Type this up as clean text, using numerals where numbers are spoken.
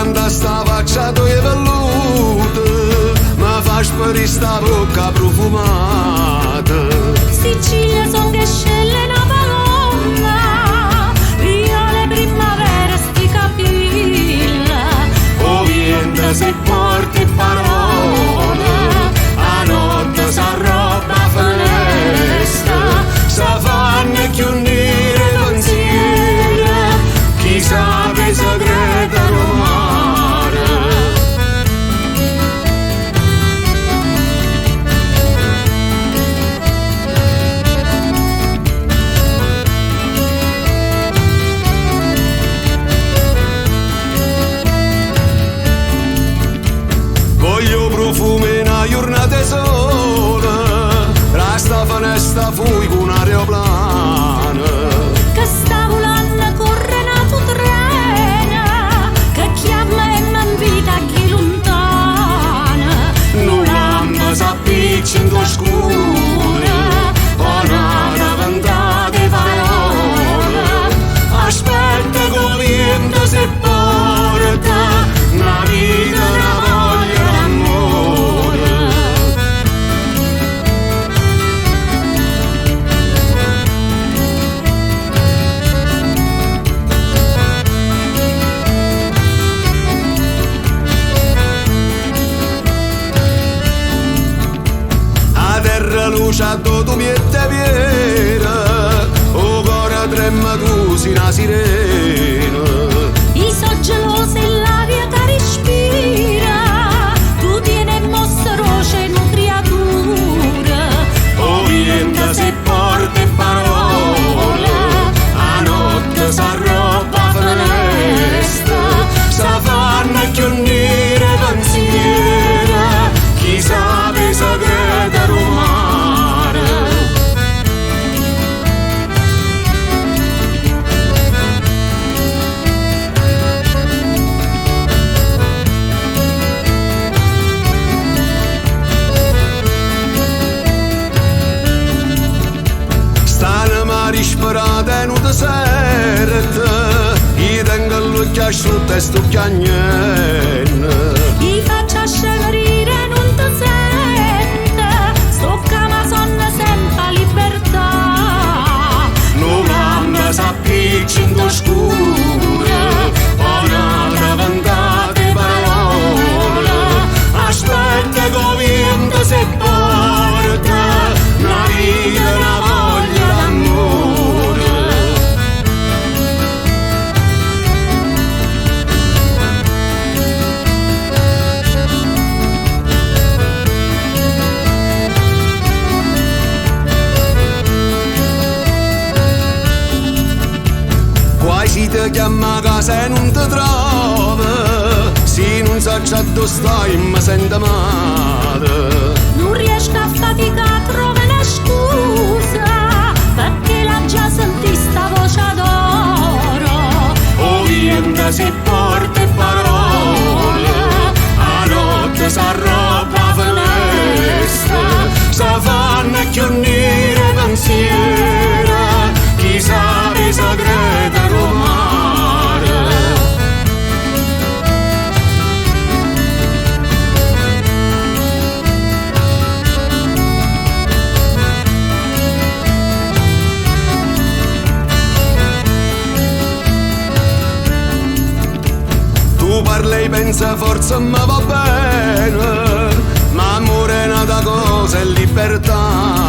davanti a sta faccia tua velluta, mi fa sparire sta bocca profumata. Sicilia son che scelle una palonna, viole primavera sti capilla. O vento si porta in parola, a notte s'arroba finestra, sa fanno chiù nere pensieri, chissà che segreto romare. Voglio profumi in una giornata sola, resta finestra fui con un aeroplano. Che sta volando corre nato treno, che chiama e m'invita chi lontana. Non lampo s'appiccia in tua scura, buona ventate parole. Aspetta che il vento si porta, una vita, una voglia d'amore. A terra luce a tu miette viera, o cuore trema così una sirena. I so gelosa e l'aria che respira, tu tieni mossa roce in una creatura. O vento si porta in parola, a notte s'arroba finestra, sa fanno chiù nere pensieri, chissà che segreto romare. Stanno mari sparate in un deserto, io tengo l'occhio asciutto e sto piagnendo. I faccia scegliere non ti sente, sto ma sonna sempre libertà. Non lampo s'appiccia in tua scura, buona ventate parole. Aspetta che il vento si porta, una vita, una voglia d'amore. Quasi ti chiama a casa e non ti trova, se non sa già dove stai mi sento male. Non riesco a faticare, trovo una scusa, perché la già sentì sta voce d'oro. O vento si porta in parola, a notte s'arroba finestra, sa fanno chiù nere pensieri, chissà che segreto romare. Tu parli e pensa forse mi va bene, ma amore è una cosa è libertà.